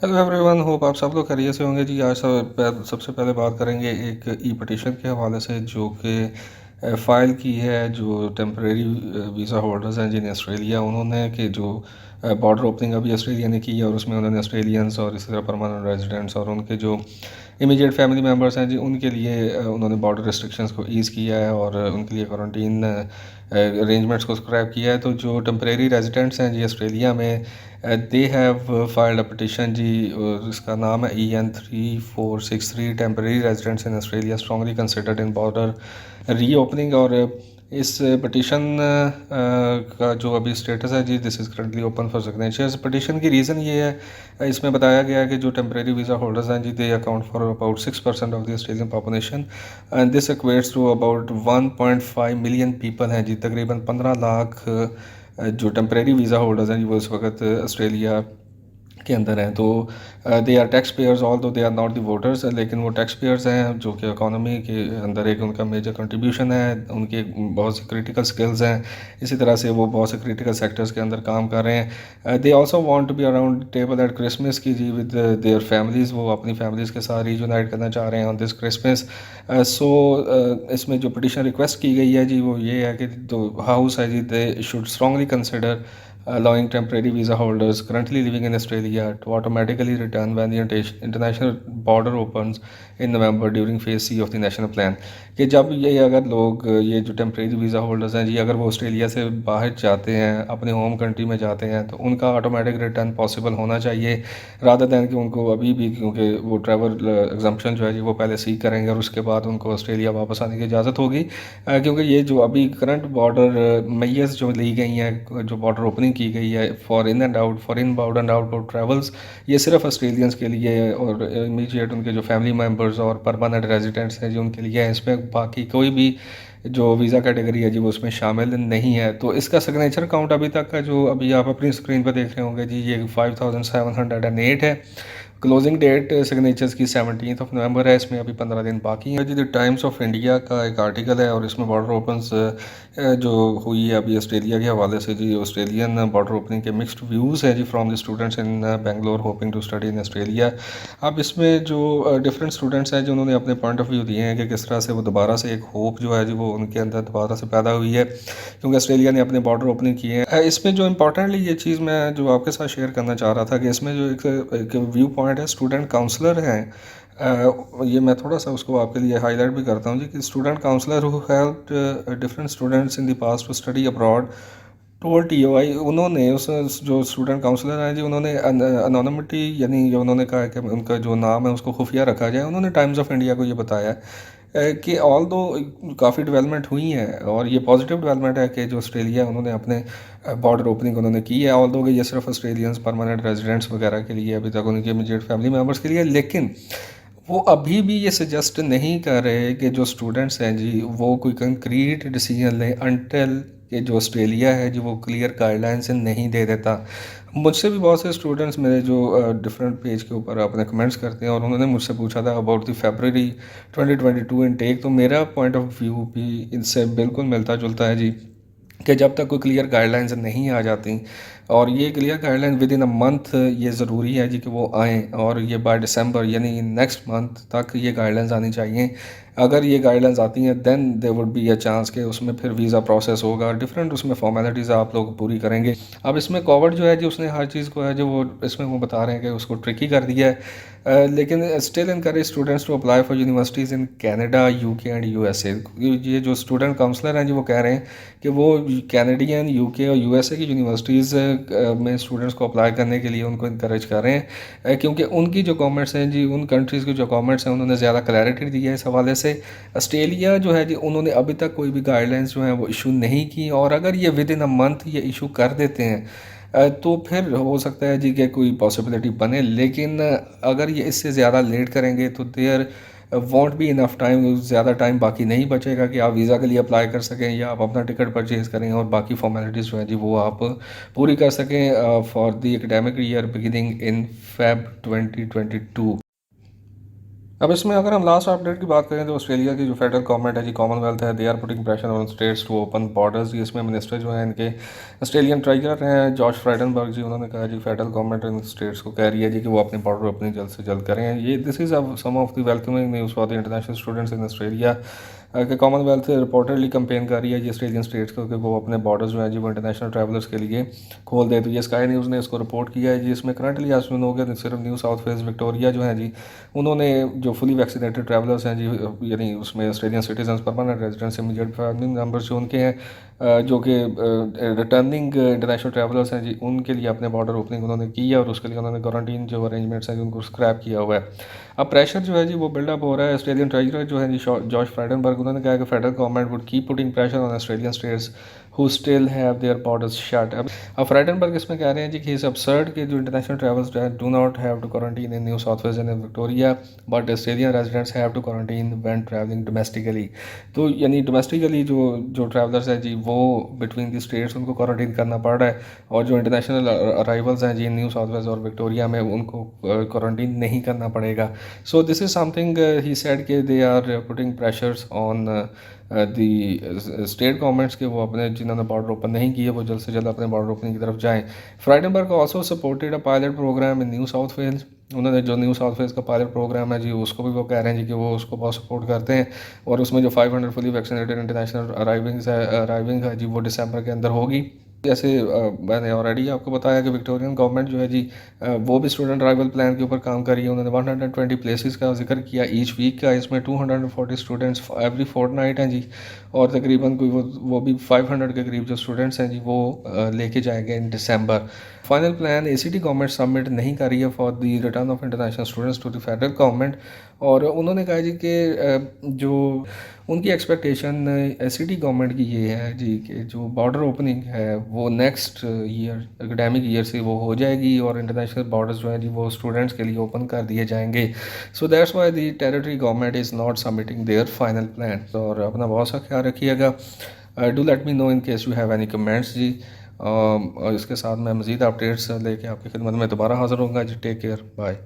Hello everyone, hope आप सब लोग खैरियत से होंगे जी। आज सबसे पहले बात करेंगे एक ई पटिशन के हवाले से जो कि फ़ाइल की है जो टेम्परेरी वीज़ा होल्डर्स हैं जिन ऑस्ट्रेलिया, उन्होंने कि जो बॉर्डर ओपनिंग अभी ऑस्ट्रेलिया ने की है और उसमें उन्होंने ऑस्ट्रेलियंस और इसी तरह परमानेंट रेजिडेंट्स और उनके जो इमीडिएट फैमिली मेम्बर्स हैं जी उनके लिए उन्होंने बॉर्डर रिस्ट्रिक्शंस को ईज़ किया है और उनके लिए क्वारंटीन अरेंजमेंट्स को स्क्रैप किया है। तो जो टेम्परेरी रेजिडेंट्स हैं जी ऑस्ट्रेलिया में, they have filed a petition जी, इसका नाम है EN3463 temporary residents in Australia strongly considered in border reopening. और इस पटिशन का जो अभी स्टेटस है जी, this is currently open for signatures. Petition की रीज़न ये है, इसमें बताया गया है कि जो टेम्परेरी वीज़ा होल्डर्स हैं जी, they account for about 6% of the Australian population and this equates to about 1.5 million people हैं जी। तकरीबन 15 लाख जो टेम्परेरी वीज़ा होल्डर्स हैं जी वो इस वक्त ऑस्ट्रेलिया के अंदर हैं। तो they are tax payers although they are not the voters, लेकिन वो टैक्स पेयर्स हैं जो कि इकानमी के अंदर एक उनका मेजर कंट्रीब्यूशन है। उनके बहुत सी क्रिटिकल स्किल्स हैं, इसी तरह से वो बहुत से क्रिटिकल सेक्टर्स के अंदर काम कर रहे हैं। They also want to be around table at Christmas की जी विद देयर फैमिलीज़, वो अपनी फैमिलीज़ के साथ रीयूनाइट करना चाह रहे हैं ऑन दिस क्रिसमस। सो इसमें जो पटिशन रिक्वेस्ट की गई है जी वो ये है कि जो हाउस है जी, they should strongly consider allowing temporary visa holders currently living in Australia to automatically return when the international border opens in November during phase C of the national plan। कि जब ये अगर लोग ये जो टेम्परेरी वीज़ा होल्डर्स हैं जी, अगर वो ऑस्ट्रेलिया से बाहर जाते हैं, अपने होम कंट्री में जाते हैं, तो उनका ऑटोमेटिक रिटर्न पॉसिबल होना चाहिए रादर दैन कि उनको अभी भी, क्योंकि वो ट्रैवल एग्जम्पशन जो है जी वो पहले सीख करेंगे और उसके बाद उनको ऑस्ट्रेलिया वापस आने की इजाज़त होगी। क्योंकि ये जो अभी करंट बॉर्डर मैयर्स जो ली गई हैं, जो बॉर्डर ओपनिंग की गई है for in and out, for in bound and outbound travels, ये सिर्फ ऑस्ट्रेलियंस के लिए है और इमीडिएट उनके जो फैमिली मेम्बर्स और परमानेंट रेजिडेंट्स हैं जो उनके लिए है। इसमें बाकी कोई भी जो वीज़ा कैटेगरी है जी वो उसमें शामिल नहीं है। तो इसका सिग्नेचर काउंट अभी तक का जो अभी आप अपनी स्क्रीन पर देख रहे होंगे जी, ये 5708 है। क्लोजिंग डेट सिग्नेचर्स की 17 नवंबर है। इसमें अभी 15 दिन बाकी हैं जी। द टाइम्स ऑफ इंडिया का एक आर्टिकल है और इसमें बॉर्डर ओपन्स जो हुई है अभी ऑस्ट्रेलिया के हवाले से जी, ऑस्ट्रेलियन बॉर्डर ओपनिंग के मिक्स्ड व्यूज़ हैं जी from the students in Bangalore hoping to study in Australia. अब इसमें जो डिफरेंट स्टूडेंट्स हैं जो उन्होंने अपने पॉइंट ऑफ व्यू दिए हैं कि किस तरह से वो दोबारा से एक होप जो है जी वो उनके अंदर दोबारा से पैदा हुई है क्योंकि ऑस्ट्रेलिया ने अपने बॉर्डर ओपनिंग किए हैं। इसमें जो इंपॉर्टेंटली ये चीज़ मैं जो आपके साथ शेयर करना चाह रहा था कि इसमें जो एक व्यू पॉइंट है, स्टूडेंट काउंसलर हैं। ये मैं थोड़ा सा उसको आपके लिए हाईलाइट भी करता हूँ जी कि student counsellor who helped different students in the past to study abroad told TOI, उन्होंने उस जो स्टूडेंट काउंसलर हैं जी उन्होंने अनोनिमिटी यानी जो उन्होंने कहा कि उनका जो नाम है उसको खुफिया रखा जाए। उन्होंने टाइम्स ऑफ इंडिया को ये बताया कि ऑल दो काफ़ी डेवलपमेंट हुई है और ये पॉजिटिव डेवलपमेंट है कि जो ऑस्ट्रेलिया उन्होंने अपने बॉर्डर ओपनिंग उन्होंने की है। ऑल दो कि ये सिर्फ ऑस्ट्रेलियंस परमानेंट रेजिडेंट्स वगैरह के लिए अभी तक उनके इमीडिएट फैमिली मेम्बर्स के लिए, लेकिन वो अभी भी ये सजेस्ट नहीं कर रहे कि जो स्टूडेंट्स हैं जी वो कोई कंक्रीट डिसीजन लें अनटिल कि जो ऑस्ट्रेलिया है जो वो क्लियर गाइडलाइंस नहीं दे देता। मुझसे भी बहुत से स्टूडेंट्स मेरे जो डिफरेंट पेज के ऊपर अपने कमेंट्स करते हैं और उन्होंने मुझसे पूछा था अबाउट द फरवरी 2022 इनटेक। तो मेरा पॉइंट ऑफ व्यू भी इनसे बिल्कुल मिलता जुलता है जी कि जब तक कोई क्लियर गाइडलाइंस नहीं आ जाती, और ये clear guideline with in a month ये ज़रूरी है जी कि वो आएँ और ये बाय दिसंबर यानी नेक्स्ट मंथ तक ये गाइडलाइंस आनी चाहिए। अगर ये गाइडलाइंस आती हैं then there would be a chance कि उसमें फिर वीज़ा प्रोसेस होगा, डिफरेंट उसमें फॉर्मेलिटीज़ आप लोग पूरी करेंगे। अब इसमें कोविड जो है जी उसने हर चीज़ को है जो वो इसमें वो बता रहे हैं कि उसको ट्रिकी कर दिया है। लेकिन still encourage students to apply for universities in Canada, UK and USA। ये जो स्टूडेंट काउंसलर हैं जी वो कह रहे हैं कि वो कैनेडियन, UK और USA की यूनिवर्सिटीज़ में स्टूडेंट्स को अप्लाई करने के लिए उनको इनकरेज कर रहे हैं क्योंकि उनकी जो गवर्नमेंट्स हैं जी, उन कंट्रीज़ की जो गवर्नमेंट्स हैं उन्होंने ज़्यादा क्लैरिटी दी है इस हवाले से। ऑस्ट्रेलिया जो है जी उन्होंने अभी तक कोई भी गाइडलाइंस जो हैं वो इशू नहीं की, और अगर ये विद इन अ मंथ ये इशू कर देते हैं तो फिर हो सकता है जी कि कोई पॉसिबिलिटी बने। लेकिन अगर ये इससे ज़्यादा लेट करेंगे तो there won't be enough time, ज़्यादा टाइम बाकी नहीं बचेगा कि आप वीज़ा के लिए अप्लाई कर सकें या आप अपना टिकट परचेज़ करें और बाकी फॉर्मेलिटीज़ जो है जी वो आप पूरी कर सकें for the academic year beginning in Feb 2022। अब इसमें अगर हम लास्ट अपडेट की बात करें तो ऑस्ट्रेलिया की जो फेडरल गवर्नमेंट है जी, कॉमनवेल्थ है, they are putting pressure on states to open borders जी। इसमें मिनिस्टर जो है इनके ऑस्ट्रेलियन ट्रेजरर हैं जॉर्ज फ्राइडनबर्ग जी, उन्होंने कहा जी फेडरल गवर्नमेंट इन स्टेट्स को कह रही है जी कि वो अपने बॉर्डर अपनी जल्द से जल्द करें। ये this is some of the welcoming news for the international students in Australia कि कॉमनवेल्थ रिपोर्टेडली कंपेन कर रही है जी ऑस्ट्रेलियन स्टेट्स को कि वो अपने बॉर्डर्स जो हैं जी वो इंटरनेशनल ट्रैवलर्स के लिए खोल दे। तो ये स्काई न्यूज़ ने इसको रिपोर्ट किया है जी। इसमें करंटली आज सुन हो गया सिर्फ न्यू साउथ वेल्स विक्टोरिया जो है जी, उन्होंने जो फुली वैक्सीनेटेड ट्रैवलर्स हैं जी, यानी उसमें Australian citizen, permanent residents, immediate family members जो उनके हैं, जो कि रिटर्निंग इंटरनेशनल ट्रैवलर्स हैं जी, उनके लिए अपने बॉर्डर ओपनिंग उन्होंने की है और उसके लिए उन्होंने क्वारंटीन जो अरेंजमेंट्स हैं उनको स्क्रैप किया हुआ है। अब प्रेशर जो है जी वो बिल्डअप हो रहा है। ऑस्ट्रेलियन ट्रेजरर जो है जी जॉर्ज फ्राइडनबर्ग, उन्होंने कहा कि federal government would keep putting pressure on Australian states who still have their borders shut. अब फ्राइडनबर्ग इसमें कह रहे हैं जी कि इस absurd के जो international travels do not have to quarantine in New South Wales and in Victoria, but Australian residents have to quarantine when travelling domestically. तो यानी डोमेस्टिकली जो जो ट्रैवलर्स हैं जी वो बिटवीन द स्टेट्स उनको क्वारंटीन करना पड़ रहा है, और जो इंटरनेशनल अराइवल्स हैं जी न्यू साउथ वेल्स और विक्टोरिया में उनको क्वारंटीन नहीं करना पड़ेगा। So this is something he said के दे are putting pressures on the state governments के वो अपने जिन्होंने बॉर्डर ओपन नहीं किए वो जल्द से जल्द अपने बॉर्डर ओपनिंग की तरफ जाएं। Frydenberg also supported a pilot program in New South Wales. उन्होंने जो न्यू साउथ वेल्स का पायलट प्रोग्राम है जी उसको भी वो कह रहे हैं जी कि वो उसको बहुत सपोर्ट करते हैं, और उसमें जो 500 फुली वैक्सीनेटेड इंटरनेशनल अराइविंग है जी वो दिसंबर के अंदर होगी। जैसे मैंने ऑलरेडी आपको बताया कि विक्टोरियन गवर्नमेंट जो है जी वो भी स्टूडेंट अराइवल प्लान के ऊपर काम कर रही है। उन्होंने 120 प्लेसेस का जिक्र किया ईच वीक का, इसमें 240 स्टूडेंट्स एवरी फोर्टनाइट हैं जी, और तकरीबन कोई वो भी 500 के करीब जो स्टूडेंट्स हैं जी वो लेके जाएंगे in December. Final plan ACT government submit नहीं कर रही है for the return of international students to the federal government, और उन्होंने कहा जी कि जो उनकी एक्सपेक्टेशन एसीटी गवर्नमेंट की ये है जी कि जो बॉर्डर ओपनिंग है वो नेक्स्ट ईयर एकेडमिक ईयर से वो हो जाएगी, और इंटरनेशनल बॉर्डर्स जो हैं जी वो स्टूडेंट्स के लिए ओपन कर दिए जाएंगे। So that's why the territory government is not submitting their final plan. और अपना बहुत सा ख्याल रखिएगा। Do let me know in case you have any comments जी। और इसके साथ मैं मज़ीद अपडेट्स लेके आपकी खिदमत में दोबारा हाज़िर होऊंगा जी। Take care, bye.